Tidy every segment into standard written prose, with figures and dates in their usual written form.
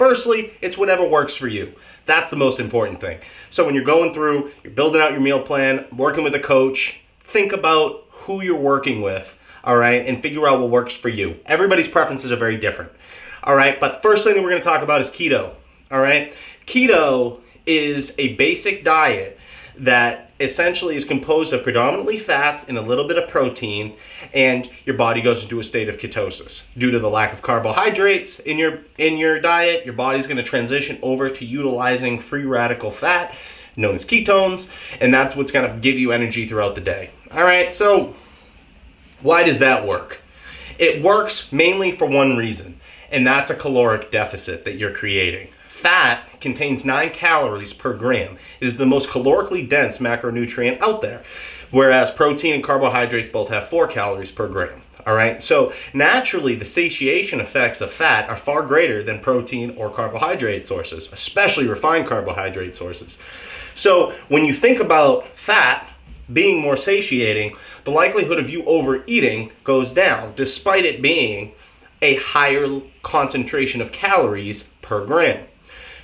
Firstly, it's whatever works for you. That's the most important thing. So when you're going through, you're building out your meal plan, working with a coach, think about who you're working with, all right, and figure out what works for you. Everybody's preferences are very different, all right? But the first thing that we're going to talk about is keto, all right? Keto is a basic diet that essentially is composed of predominantly fats and a little bit of protein, and your body goes into a state of ketosis. Due to the lack of carbohydrates in your diet, your body's going to transition over to utilizing free radical fat, known as ketones, and that's what's going to give you energy throughout the day. All right, so why does that work? It works mainly for one reason, and that's a caloric deficit that you're creating. Fat contains 9 calories per gram. It is the most calorically dense macronutrient out there, whereas protein and carbohydrates both have 4 calories per gram. All right, so naturally the satiation effects of fat are far greater than protein or carbohydrate sources, especially refined carbohydrate sources. So when you think about fat being more satiating, the likelihood of you overeating goes down, despite it being a higher concentration of calories per gram.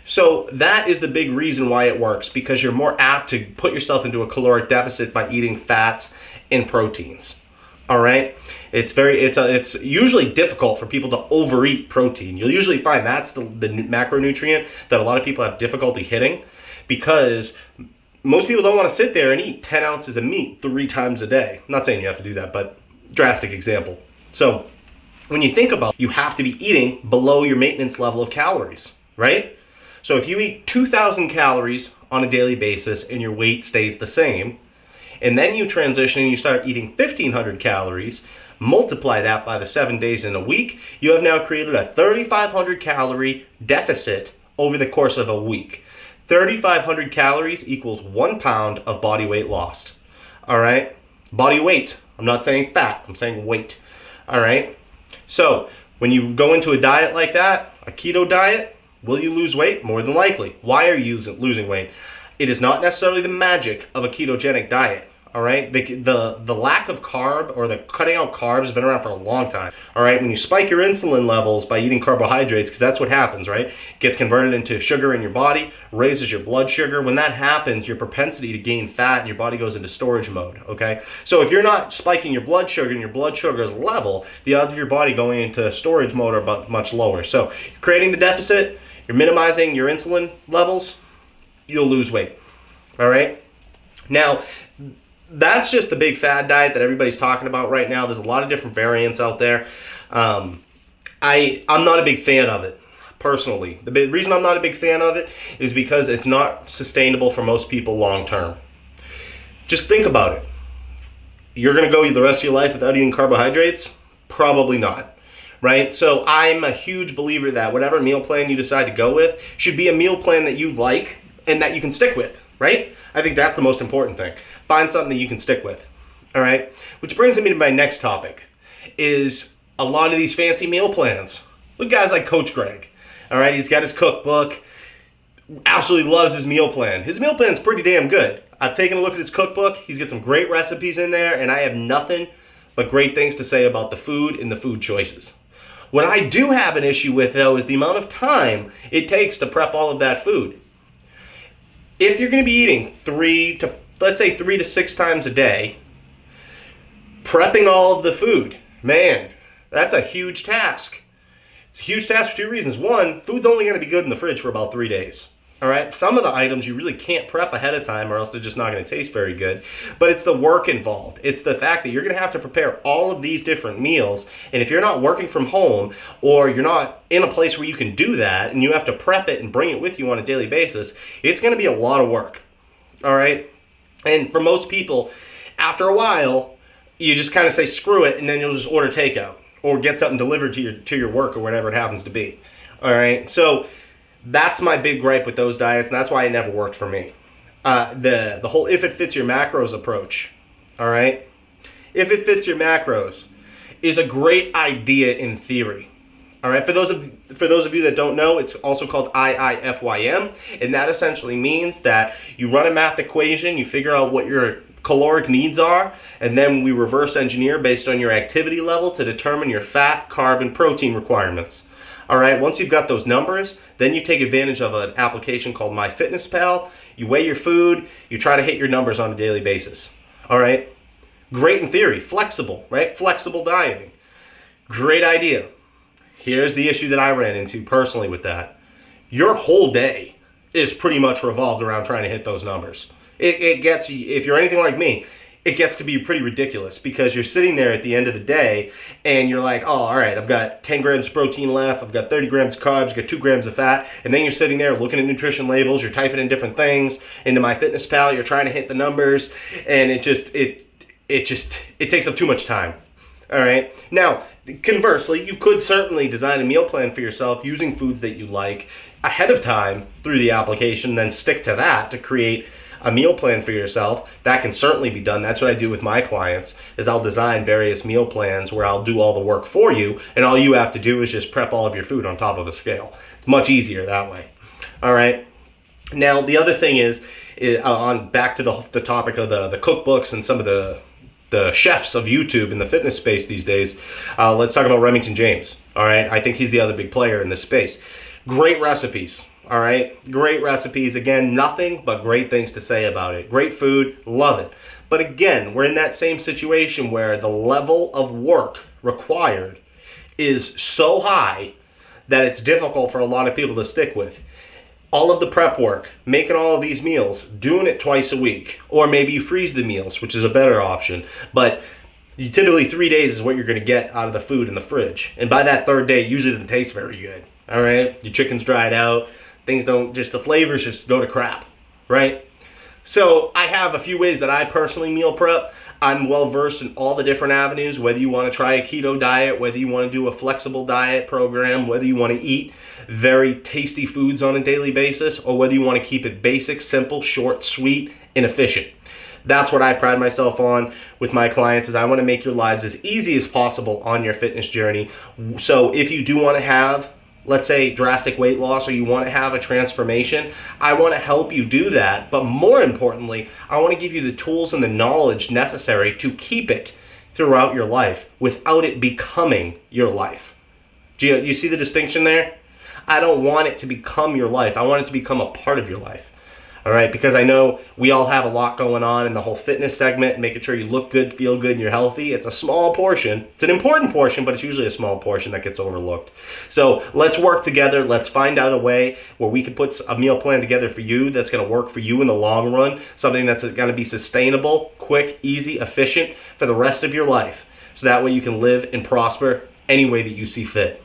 So that is the big reason why it works, because you're more apt to put yourself into a caloric deficit by eating fats and proteins. All right, it's usually difficult for people to overeat protein. You'll usually find that's the macronutrient that a lot of people have difficulty hitting, because most people don't want to sit there and eat 10 ounces of meat 3 times a day. I'm not saying you have to do that, but drastic example. So when you think about it, you have to be eating below your maintenance level of calories, right? So if you eat 2,000 calories on a daily basis and your weight stays the same, and then you transition and you start eating 1,500 calories, multiply that by the 7 days in a week, you have now created a 3,500 calorie deficit over the course of a week. 3,500 calories equals 1 pound of body weight lost. All right? Body weight. I'm not saying fat, I'm saying weight. All right? So when you go into a diet like that, a keto diet, will you lose weight? More than likely. Why are you losing weight? It is not necessarily the magic of a ketogenic diet. All right, the lack of carb, or the cutting out carbs, has been around for a long time. All right, when you spike your insulin levels by eating carbohydrates, because that's what happens, right? It gets converted into sugar in your body, raises your blood sugar. When that happens, your propensity to gain fat and your body goes into storage mode. Okay, so if you're not spiking your blood sugar and your blood sugar is level, the odds of your body going into storage mode are much lower. So you're creating the deficit, you're minimizing your insulin levels, you'll lose weight. All right, now that's just the big fad diet that everybody's talking about right now. There's a lot of different variants out there. I'm not a big fan of it, personally. The reason I'm not a big fan of it is because it's not sustainable for most people long term. Just think about it. You're going to go the rest of your life without eating carbohydrates? Probably not. Right? So I'm a huge believer that whatever meal plan you decide to go with should be a meal plan that you like and that you can stick with. Right? I think that's the most important thing. Find something that you can stick with. All right? Which brings me to my next topic, is a lot of these fancy meal plans. Look at guys like Coach Greg. All right? He's got his cookbook. Absolutely loves his meal plan. His meal plan is pretty damn good. I've taken a look at his cookbook. He's got some great recipes in there, and I have nothing but great things to say about the food and the food choices. What I do have an issue with, though, is the amount of time it takes to prep all of that food. If you're going to be eating 3 to 6 times a day, prepping all of the food, man, that's a huge task. It's a huge task for 2 reasons. One, food's only going to be good in the fridge for about 3 days. All right, some of the items you really can't prep ahead of time, or else they're just not going to taste very good. But it's the work involved. It's the fact that you're going to have to prepare all of these different meals. And if you're not working from home, or you're not in a place where you can do that, and you have to prep it and bring it with you on a daily basis, it's going to be a lot of work. All right? And for most people, after a while, you just kind of say, screw it, and then you'll just order takeout or get something delivered to your work or whatever it happens to be. All right? So that's my big gripe with those diets, and that's why it never worked for me. The whole if it fits your macros approach, all right? If it fits your macros is a great idea in theory. All right, for those of you that don't know, it's also called IIFYM, and that essentially means that you run a math equation, you figure out what your caloric needs are, and then we reverse engineer based on your activity level to determine your fat, carb, and protein requirements. All right, once you've got those numbers, then you take advantage of an application called MyFitnessPal. You weigh your food, you try to hit your numbers on a daily basis. All right, great in theory, flexible, right? Flexible dieting. Great idea. Here's the issue that I ran into personally with that. Your whole day is pretty much revolved around trying to hit those numbers. It gets, if you're anything like me, it gets to be pretty ridiculous because you're sitting there at the end of the day and you're like, oh, all right, I've got 10 grams of protein left, I've got 30 grams of carbs, I've got 2 grams of fat, and then you're sitting there looking at nutrition labels, you're typing in different things into MyFitnessPal, you're trying to hit the numbers, and it takes up too much time. All right. Now, conversely, you could certainly design a meal plan for yourself using foods that you like ahead of time through the application, then stick to that to create a meal plan for yourself. That can certainly be done. That's what I do with my clients, is I'll design various meal plans where I'll do all the work for you, and all you have to do is just prep all of your food on top of a scale. It's much easier that way. All right. Now, the other thing is on back to the topic of the cookbooks and some of the chefs of YouTube in the fitness space these days. Let's talk about Remington James. All right. I think he's the other big player in this space. Great recipes. All right. Great recipes. Again, nothing but great things to say about it. Great food. Love it. But again, we're in that same situation where the level of work required is so high that it's difficult for a lot of people to stick with. All of the prep work, making all of these meals, doing it twice a week, or maybe you freeze the meals, which is a better option. But you typically 3 days is what you're going to get out of the food in the fridge. And by that third day, it usually doesn't taste very good. All right. Your chicken's dried out. Things don't, just the flavors just go to crap. Right. So I have a few ways that I personally meal prep. I'm well versed in all the different avenues, whether you want to try a keto diet, whether you want to do a flexible diet program, whether you want to eat very tasty foods on a daily basis, or whether you want to keep it basic, simple, short, sweet, and efficient. That's what I pride myself on with my clients, is I want to make your lives as easy as possible on your fitness journey. So if you do want to have, let's say, drastic weight loss, or you want to have a transformation, I want to help you do that. But more importantly, I want to give you the tools and the knowledge necessary to keep it throughout your life without it becoming your life. Do you see the distinction there? I don't want it to become your life. I want it to become a part of your life. All right, because I know we all have a lot going on in the whole fitness segment, making sure you look good, feel good, and you're healthy. It's a small portion. It's an important portion, but it's usually a small portion that gets overlooked. So let's work together. Let's find out a way where we can put a meal plan together for you that's going to work for you in the long run, something that's going to be sustainable, quick, easy, efficient for the rest of your life. So that way you can live and prosper any way that you see fit.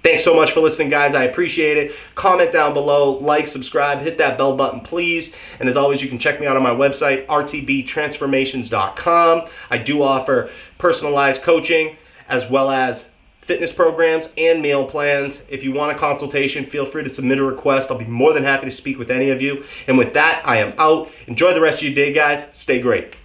Thanks so much for listening, guys. I appreciate it. Comment down below, like, subscribe, hit that bell button, please. And as always, you can check me out on my website, rtbtransformations.com. I do offer personalized coaching as well as fitness programs and meal plans. If you want a consultation, feel free to submit a request. I'll be more than happy to speak with any of you. And with that, I am out. Enjoy the rest of your day, guys. Stay great.